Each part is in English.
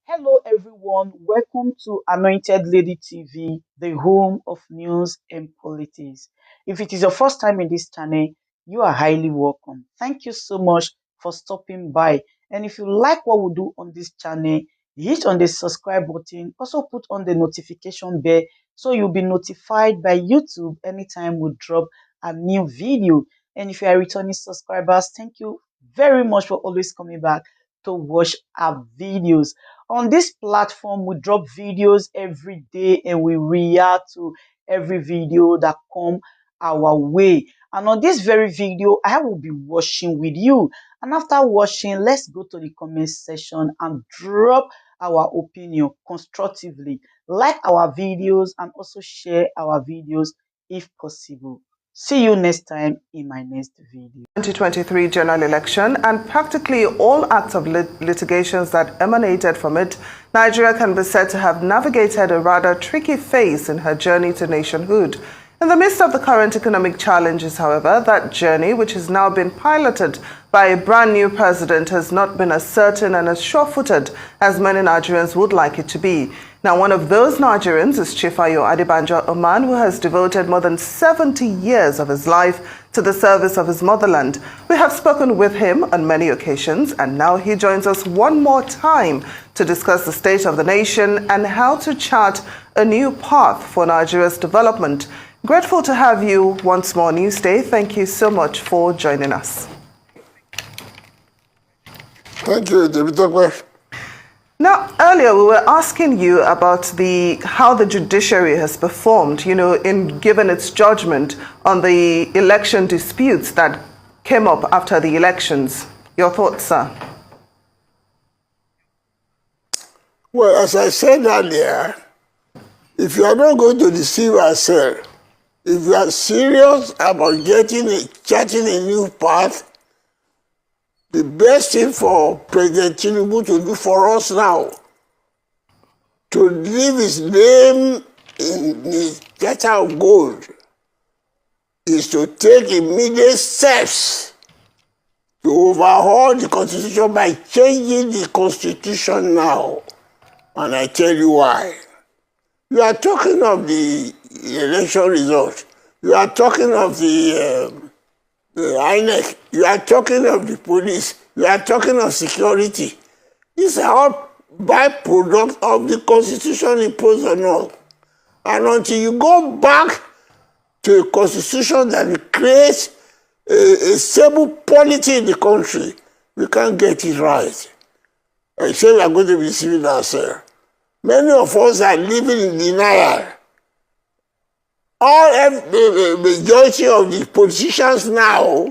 Hello, everyone. Welcome to Anointed Lady TV, the home of news and politics. If it is your first time in this channel, you are highly welcome. Thank you so much for stopping by. And if you like what we do on this channel, hit on the subscribe button. Also put on the notification bell so you'll be notified by YouTube anytime we drop a new video. And if you are returning subscribers, thank you very much for always coming back to watch our videos. On this platform, we drop videos every day and we react to every video that come our way. And on this very video, I will be watching with you. And after watching, let's go to the comment section and drop our opinion constructively. Like our videos and also share our videos if possible. See you next time in my next video. 2023 general election and practically all acts of litigations that emanated from it, Nigeria can be said to have navigated a rather tricky phase in her journey to nationhood. In the midst of the current economic challenges, however, that journey, which has now been piloted by a brand new president, has not been as certain and as sure-footed as many Nigerians would like it to be. Now, one of those Nigerians is Chief Ayo Adebanjo Oman, who has devoted more than 70 years of his life to the service of his motherland. We have spoken with him on many occasions, and now he joins us one more time to discuss the state of the nation and how to chart a new path for Nigeria's development. Grateful to have you once more, Newsday. Thank you so much for joining us. Thank you, David. Now, earlier we were asking you about how the judiciary has performed, in giving its judgment on the election disputes that came up after the elections. Your thoughts, sir? Well, as I said earlier, if you are not going to deceive ourselves, if you are serious about charting a new path, the best thing for President Tinubu to do for us now, to leave his name in the letter of gold, is to take immediate steps to overhaul the Constitution by changing the Constitution now. And I tell you why. You are talking of the election result. You are talking of the INEC. You are talking of the police. You are talking of security. These are all byproducts of the Constitution imposed on us. And until you go back to a Constitution that creates a stable polity in the country, we can't get it right. I say we are going to be deceiving ourselves. Many of us are living in denial. The majority of the politicians now,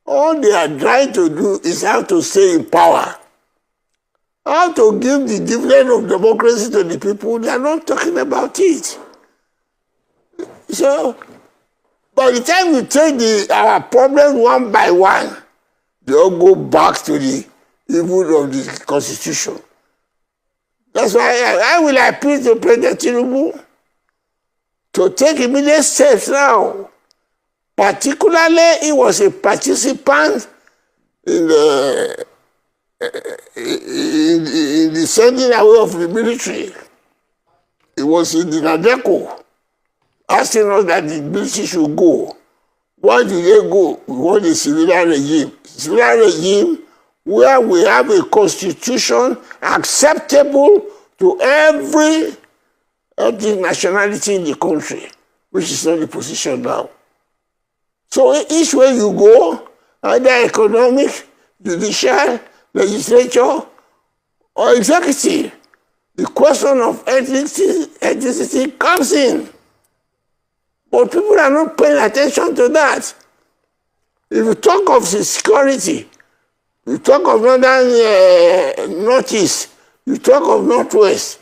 all they are trying to do is how to stay in power. How to give the dividend of democracy to the people. They are not talking about it. So, by the time we take our problems one by one, they all go back to the evil of the Constitution. That's why I will appeal to President Tinubu to take immediate steps now. Particularly, he was a participant in the sending away of the military. He was in the Nadeco, asking us that the military should go. Why did they go? We want a civilian regime. Civilian regime where we have a constitution acceptable to every ethnic nationality in the country, which is not the position now. So each way you go, either economic, judicial, legislature, or executive, the question of ethnicity comes in. But people are not paying attention to that. If you talk of security, you talk of northern northeast, you talk of northwest,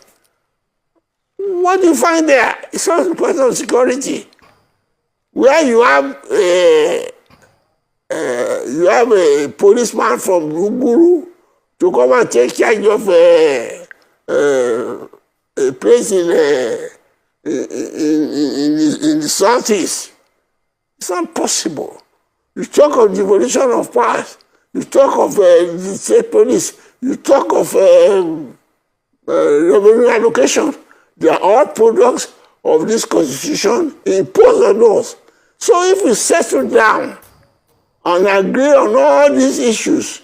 what do you find there? It's not a question of security. Where you have a policeman from Guguru to come and take charge of a place in the southeast. It's not possible. You talk of devolution of powers. You talk of the state police. You talk of revenue allocation. They are all products of this constitution imposed on us. So if we settle down and agree on all these issues,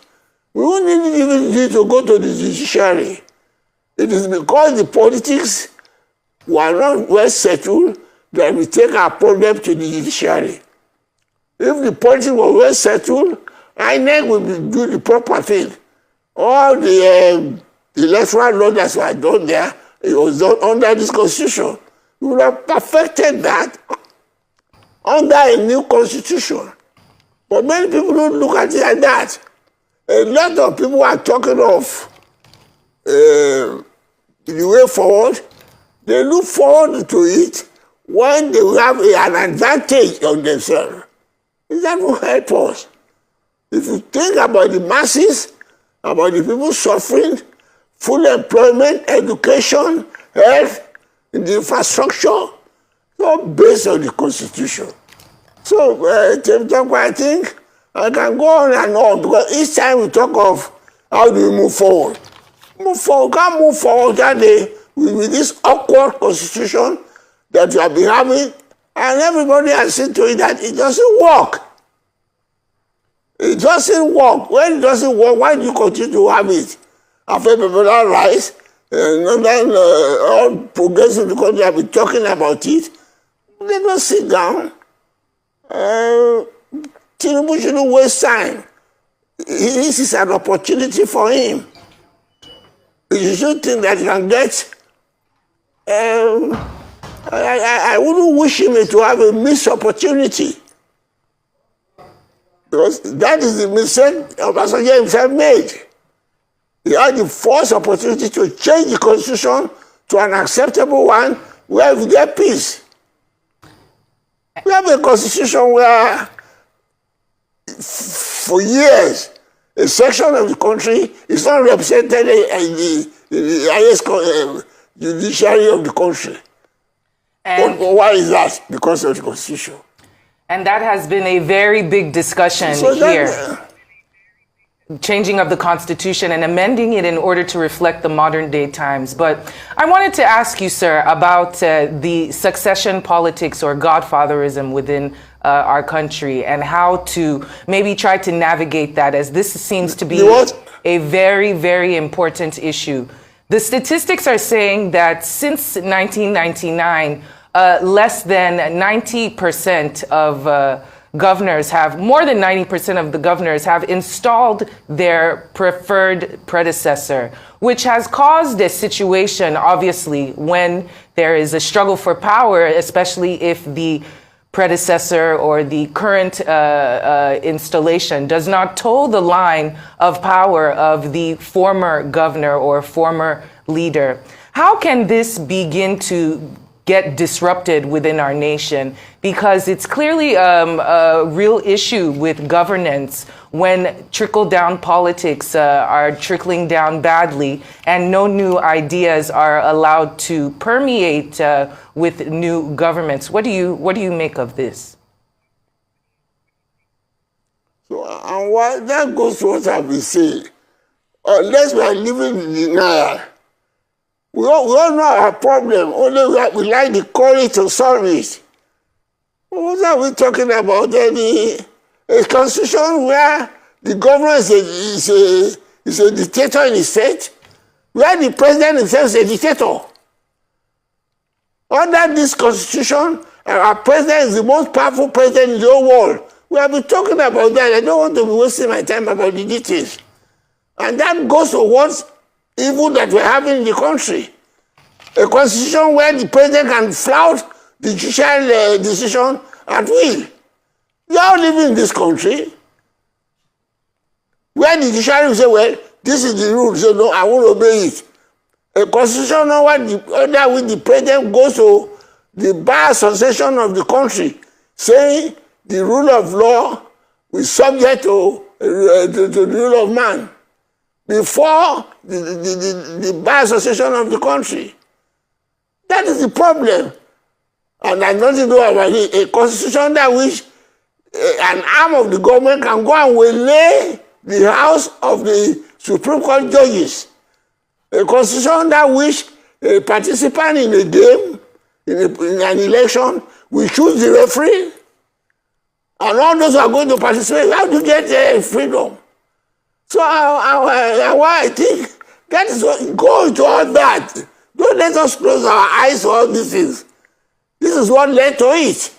we won't even need to go to the judiciary. It is because the politics were not well settled that we take our problem to the judiciary. If the politics were well settled, INEC will do the proper thing. All the electoral law that was done there, it was done under this constitution. We would have perfected that under a new constitution. But many people don't look at it like that. A lot of people are talking of the way forward. They look forward to it when they will have an advantage on themselves. That will help us. If you think about the masses, about the people suffering, full employment, education, health, the infrastructure, all based on the Constitution. So, I think I can go on and on, because each time we talk of how do we move forward. We can't move forward that day with this awkward Constitution that we have been having, and everybody has seen to it that it doesn't work. It doesn't work. When it doesn't work, why do you continue to have it? After people rise, and then all progressive in the country have been talking about it, they don't sit down. Tinubu shouldn't waste time. This is an opportunity for him. You should think that he can get. I wouldn't wish him to have a missed opportunity. Because that is the mistake Obasanjo himself made. He had the first opportunity to change the constitution to an acceptable one where we get peace. We have a constitution where, for years, a section of the country is not represented in the highest judiciary of the country. And why is that? Because of the constitution. And that has been a very big discussion here. Changing of the Constitution and amending it in order to reflect the modern day times. But I wanted to ask you, sir, about the succession politics or godfatherism within our country and how to maybe try to navigate that, as this seems to be a very, very important issue. The statistics are saying that since 1999, less than 90% of governors have, more than 90% of the governors have installed their preferred predecessor, which has caused a situation, obviously, when there is a struggle for power, especially if the predecessor or the current installation does not toe the line of power of the former governor or former leader. How can this begin to get disrupted within our nation? Because it's clearly a real issue with governance when trickle-down politics are trickling down badly and no new ideas are allowed to permeate with new governments. What do you make of this? So, and why that goes to what I've been saying. Unless we are living in denial, we all know our problem, only we lack the courage to solve it. What are we talking about? A constitution where the governor is a dictator in the state, where the president himself is a dictator. Under this constitution, our president is the most powerful president in the whole world. We have been talking about that. I don't want to be wasting my time about the details. And that goes to what's evil that we're having in the country. A constitution where the president can flout the judicial decision at will. You are living in this country where the judiciary will say, well, this is the rule, so no, I won't obey it. A constitution under which the president goes to the bar association of the country saying the rule of law is subject to the rule of man before the bar association of the country. That is the problem. And I don't know about it. A constitution that which an arm of the government can go and waylay the house of the Supreme Court judges. A constitution that which a participant in a game, in an election, will choose the referee, and all those who are going to participate, how to get freedom. So I think that is what, go into all that. Don't let us close our eyes to all these things. This is what led to it.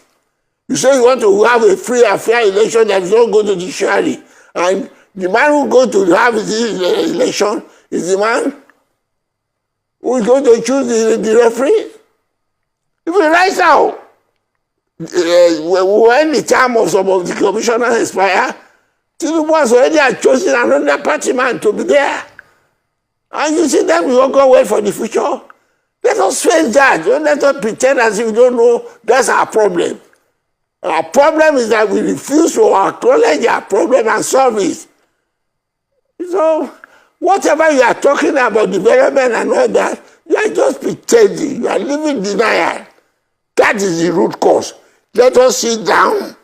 You say you want to have a free and fair election that is not going to the judiciary. And the man who is going to have this election is the man who is going to choose the referee. Even right now, when the term of some of the commissioners expire, Tinubu has already chosen another party man to be there. And you see that we won't go well for the future. Let us face that. Don't let us pretend as if we don't know that's our problem. Our problem is that we refuse to acknowledge our problem and solve it. So, whatever you are talking about development and all that, you are just pretending. You are living denial. That is the root cause. Let us sit down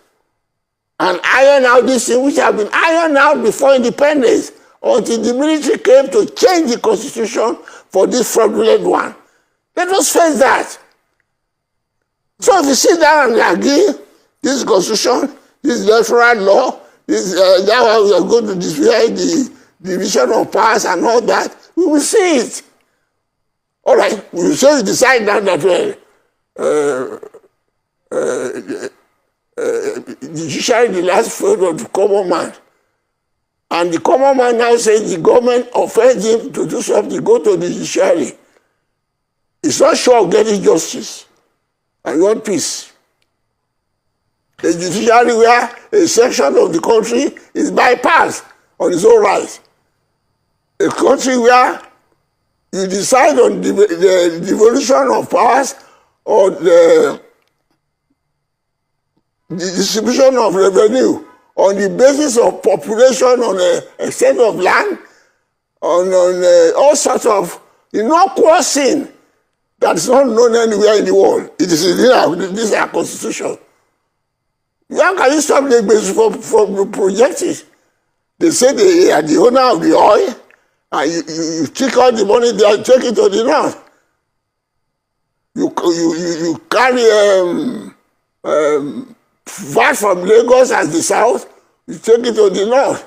and iron out this thing which have been ironed out before independence until the military came to change the constitution for this fraudulent one. Let us face that. So if you sit down and agree, this constitution, this electoral law, this, that way we are going to destroy the division of powers and all that, we will see it. All right, we will so decide now that the judiciary is the last fold of the common man. And the common man now says the government offends him to do something, go to the judiciary. He's not sure of getting justice. And you want peace. The judiciary where a section of the country is bypassed on its own right. A country where you decide on the devolution of powers or the distribution of revenue on the basis of population on a extent of land, on all sorts of innocuous sin that is not known anywhere in the world. It is in this is our constitution. How can you stop the Gbos from projecting? They say they are the owner of the oil, and you take all the money there and take it to the north. You carry VAT from Lagos as the south, you take it to the north,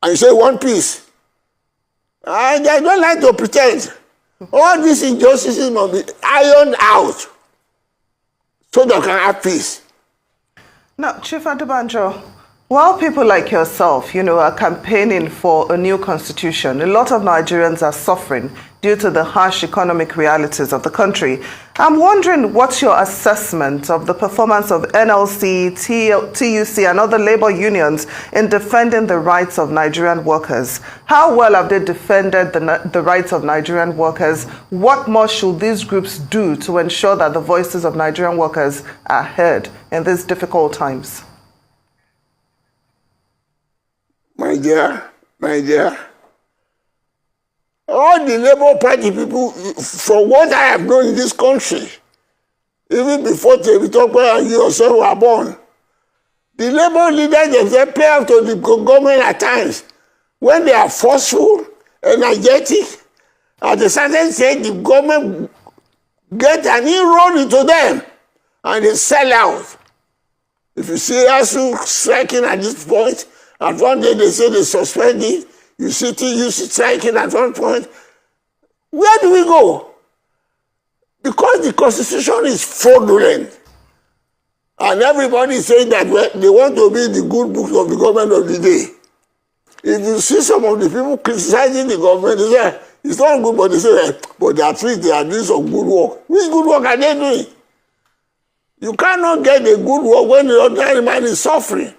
and you say one piece. And I don't like to pretend. All these injustices must be ironed out so that we can have peace. Now, Chief Adebanjo, while people like yourself, are campaigning for a new constitution, a lot of Nigerians are suffering due to the harsh economic realities of the country. I'm wondering what's your assessment of the performance of NLC, TUC, and other labor unions in defending the rights of Nigerian workers? How well have they defended the rights of Nigerian workers? What more should these groups do to ensure that the voices of Nigerian workers are heard in these difficult times? My dear, all the Labour Party people, from what I have known in this country, even before Temitope and you yourself were born, the Labour leaders themselves play out to the government at times. When they are forceful, energetic, at a certain stage, the government get an inroad into them, and they sell out. If you see ASU striking at this point, at one day they say they suspend it, you see TUC striking at one point. Where do we go? Because the constitution is fraudulent. And everybody is saying that they want to be the good books of the government of the day. If you see some of the people criticizing the government, they say, it's not good, but they say, but at least they are doing some good work. Which good work are they doing? You cannot get a good work when the ordinary man is suffering.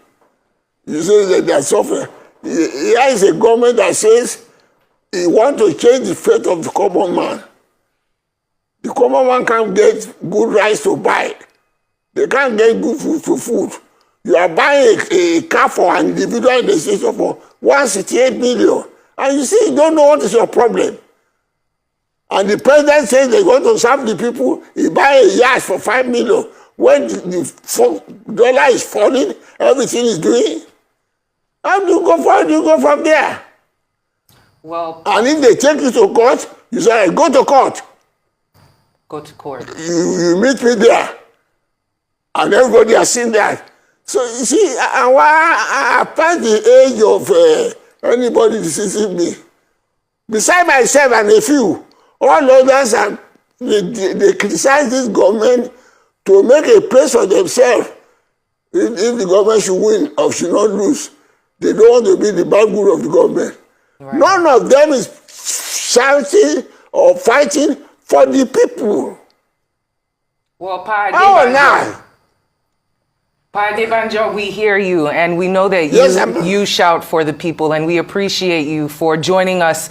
You say that they are suffering. Here is a government that says he wants to change the fate of the common man. The common man can't get good rice to buy. They can't get good food to food. You are buying a car for an individual in the station for 168 million. And you see, you don't know what is your problem. And the president says they want to serve the people. He buys a yacht for 5 million. When the dollar is falling, everything is doing. How do you go from there? Well, And if they take you to court, you say, go to court. go to court. You meet me there. And everybody has seen that. So, you see, I past the age of anybody deceiving me. Beside myself and a few, all others, they criticize this government to make a place for themselves. If the government should win or should not lose, they don't want to be the bad good of the government. Right. None of them is shouting or fighting for the people. Well, Pa Adebanjo, we hear you, and we know that you shout for the people, and we appreciate you for joining us.